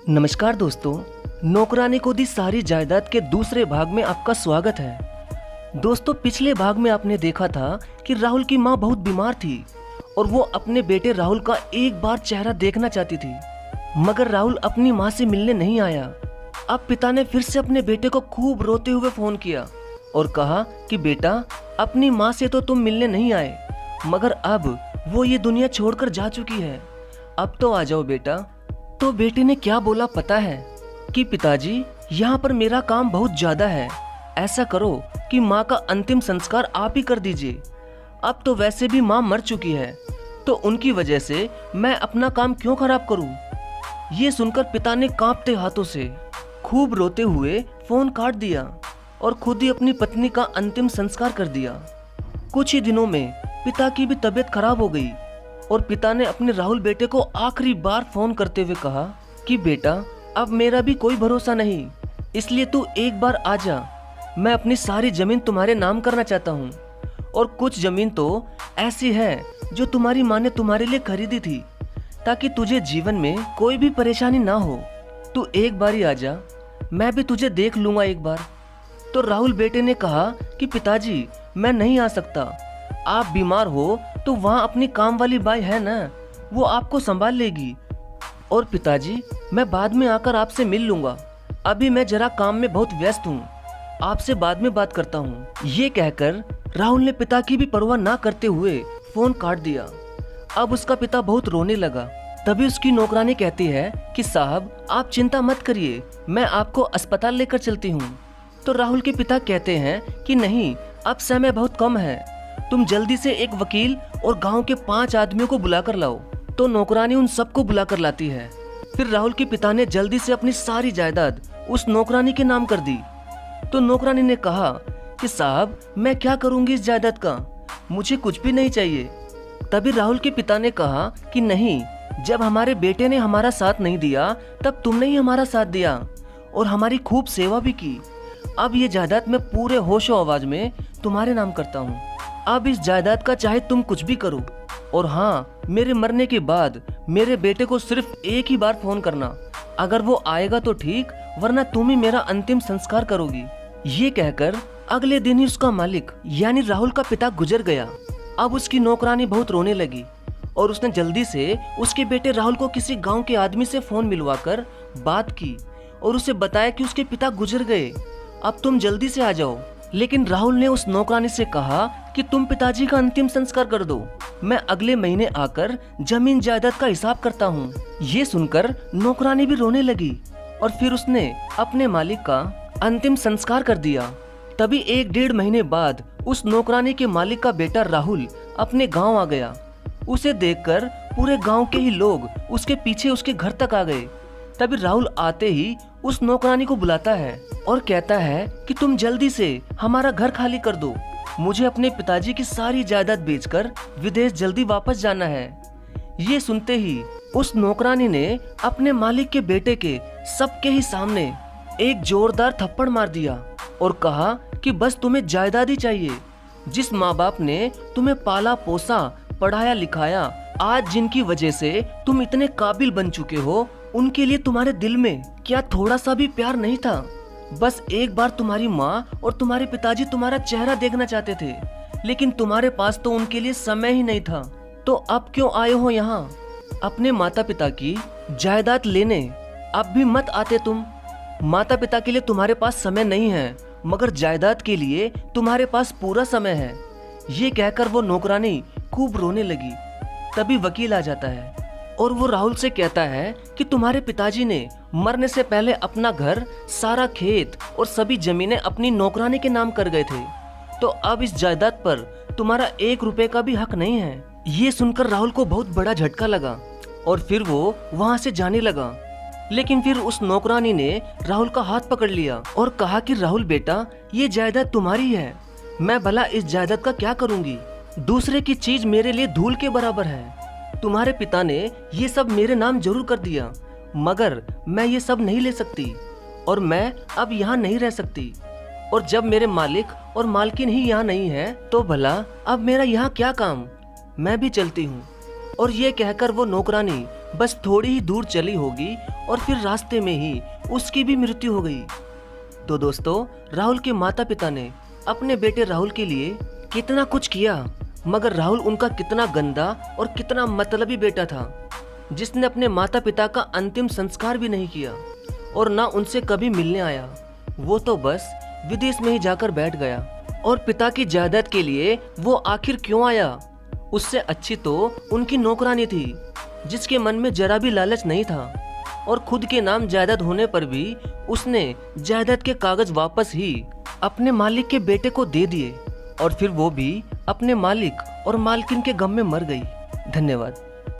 नमस्कार दोस्तों, नौकरानी को दी सारी जायदाद के दूसरे भाग में आपका स्वागत है। दोस्तों, पिछले भाग में आपने देखा था कि राहुल की मां बहुत बीमार थी और वो अपने बेटे राहुल का एक बार चेहरा देखना चाहती थी, मगर राहुल अपनी मां से मिलने नहीं आया। अब पिता ने फिर से अपने बेटे को खूब रोते हुए फोन किया और कहा कि बेटा, अपनी मां से तो तुम मिलने नहीं आए, मगर अब वो ये दुनिया छोड़कर जा चुकी है, अब तो आ जाओ बेटा। तो बेटे ने क्या बोला पता है कि पिताजी, यहाँ पर मेरा काम बहुत ज्यादा है, ऐसा करो कि माँ का अंतिम संस्कार आप ही कर दीजिए। अब तो वैसे भी माँ मर चुकी है, तो उनकी वजह से मैं अपना काम क्यों खराब करूं। ये सुनकर पिता ने कांपते हाथों से खूब रोते हुए फोन काट दिया और खुद ही अपनी पत्नी का अंतिम संस्कार कर दिया। कुछ ही दिनों में पिता की भी तबीयत खराब हो गई और पिता ने अपने राहुल बेटे को आखिरी बार फोन करते हुए कहा कि बेटा, अब मेरा भी कोई भरोसा नहीं, इसलिए तू एक बार आ जा। मैं अपनी सारी जमीन तुम्हारे नाम करना चाहता हूँ और कुछ जमीन तो ऐसी है जो तुम्हारी माँ ने तुम्हारे लिए खरीदी थी, ताकि तुझे जीवन में कोई भी परेशानी ना हो। तू एक बार ही आ जा, मैं भी तुझे देख लूंगा एक बार। तो राहुल बेटे ने कहा कि पिताजी, मैं नहीं आ सकता, आप बीमार हो तो वहाँ अपनी काम वाली बाई है ना, वो आपको संभाल लेगी। और पिताजी, मैं बाद में आकर आपसे मिल लूंगा, अभी मैं जरा काम में बहुत व्यस्त हूँ, आपसे बाद में बात करता हूँ। ये कहकर राहुल ने पिता की भी परवाह ना करते हुए फोन काट दिया। अब उसका पिता बहुत रोने लगा। तभी उसकी नौकरानी कहती है कि साहब, आप चिंता मत करिए, मैं आपको अस्पताल लेकर चलती हूँ। तो राहुल के पिता कहते हैं कि नहीं, अब समय बहुत कम है, तुम जल्दी से एक वकील और गांव के 5 आदमियों को बुलाकर लाओ। तो नौकरानी उन सबको बुलाकर लाती है। फिर राहुल के पिता ने जल्दी से अपनी सारी जायदाद उस नौकरानी के नाम कर दी। तो नौकरानी ने कहा कि साहब, मैं क्या करूंगी इस जायदाद का, मुझे कुछ भी नहीं चाहिए। तभी राहुल के पिता ने कहा कि नहीं, जब हमारे बेटे ने हमारा साथ नहीं दिया तब तुमने ही हमारा साथ दिया और हमारी खूब सेवा भी की। अब ये जायदाद मैं पूरे होशो आवाज में तुम्हारे नाम करता हूँ। अब इस जायदाद का चाहे तुम कुछ भी करो, और हाँ, मेरे मरने के बाद मेरे बेटे को सिर्फ एक ही बार फोन करना, अगर वो आएगा तो ठीक, वरना तुम ही मेरा अंतिम संस्कार करोगी। ये कहकर अगले दिन ही उसका मालिक यानी राहुल का पिता गुजर गया। अब उसकी नौकरानी बहुत रोने लगी और उसने जल्दी से उसके बेटे राहुल को किसी गांव के आदमी से फोन मिलवाकर बात की और उसे बताया कि उसके पिता गुजर गए, अब तुम जल्दी से आ जाओ। लेकिन राहुल ने उस नौकरानी से कहा कि तुम पिताजी का अंतिम संस्कार कर दो, मैं अगले महीने आकर जमीन जायदाद का हिसाब करता हूँ। ये सुनकर नौकरानी भी रोने लगी और फिर उसने अपने मालिक का अंतिम संस्कार कर दिया। तभी 1-1.5 महीने बाद उस नौकरानी के मालिक का बेटा राहुल अपने गांव आ गया। उसे देखकर पूरे गांव के ही लोग उसके पीछे उसके घर तक आ गए। तभी राहुल आते ही उस नौकरानी को बुलाता है और कहता है कि तुम जल्दी से हमारा घर खाली कर दो, मुझे अपने पिताजी की सारी जायदाद बेचकर विदेश जल्दी वापस जाना है। ये सुनते ही उस नौकरानी ने अपने मालिक के बेटे के सबके ही सामने एक जोरदार थप्पड़ मार दिया और कहा कि बस तुम्हें जायदाद ही चाहिए। जिस माँ बाप ने तुम्हें पाला पोसा, पढ़ाया लिखाया, आज जिनकी वजह से तुम इतने काबिल बन चुके हो, उनके लिए तुम्हारे दिल में क्या थोड़ा सा भी प्यार नहीं था? बस एक बार तुम्हारी माँ और तुम्हारे पिताजी तुम्हारा चेहरा देखना चाहते थे, लेकिन तुम्हारे पास तो उनके लिए समय ही नहीं था। तो अब क्यों आए हो यहाँ अपने माता पिता की जायदाद लेने? अब भी मत आते तुम। माता पिता के लिए तुम्हारे पास समय नहीं है, मगर जायदाद के लिए तुम्हारे पास पूरा समय है। ये कहकर वो नौकरानी खूब रोने लगी। तभी वकील आ जाता है और वो राहुल से कहता है कि तुम्हारे पिताजी ने मरने से पहले अपना घर, सारा खेत और सभी जमीनें अपनी नौकरानी के नाम कर गए थे, तो अब इस जायदाद पर तुम्हारा 1 रुपए का भी हक नहीं है। ये सुनकर राहुल को बहुत बड़ा झटका लगा और फिर वो वहाँ से जाने लगा। लेकिन फिर उस नौकरानी ने राहुल का हाथ पकड़ लिया और कहा कि राहुल बेटा, ये जायदाद तुम्हारी है, मैं भला इस जायदाद का क्या करूंगी? दूसरे की चीज मेरे लिए धूल के बराबर है। तुम्हारे पिता ने ये सब मेरे नाम जरूर कर दिया, मगर मैं ये सब नहीं ले सकती और मैं अब यहाँ नहीं रह सकती, और जब मेरे मालिक और मालकिन ही यहाँ नहीं है तो भला अब मेरा यहाँ क्या काम? मैं भी चलती हूँ। और ये कहकर वो नौकरानी बस थोड़ी ही दूर चली होगी और फिर रास्ते में ही उसकी भी मृत्यु हो गई। तो दोस्तों, राहुल के माता पिता ने अपने बेटे राहुल के लिए कितना कुछ किया, मगर राहुल उनका कितना गंदा और कितना मतलबी बेटा था, जिसने अपने माता पिता का अंतिम संस्कार भी नहीं किया और ना उनसे कभी मिलने आया। वो तो बस विदेश में ही जाकर बैठ गया। और पिता की जायदाद के लिए वो आखिर क्यों आया? उससे अच्छी तो उनकी नौकरानी थी, जिसके मन में जरा भी लालच नहीं था और खुद के नाम जायदाद होने पर भी उसने जायदाद के कागज वापस ही अपने मालिक के बेटे को दे दिए और फिर वो भी अपने मालिक और मालकिन के गम में मर गई। धन्यवाद।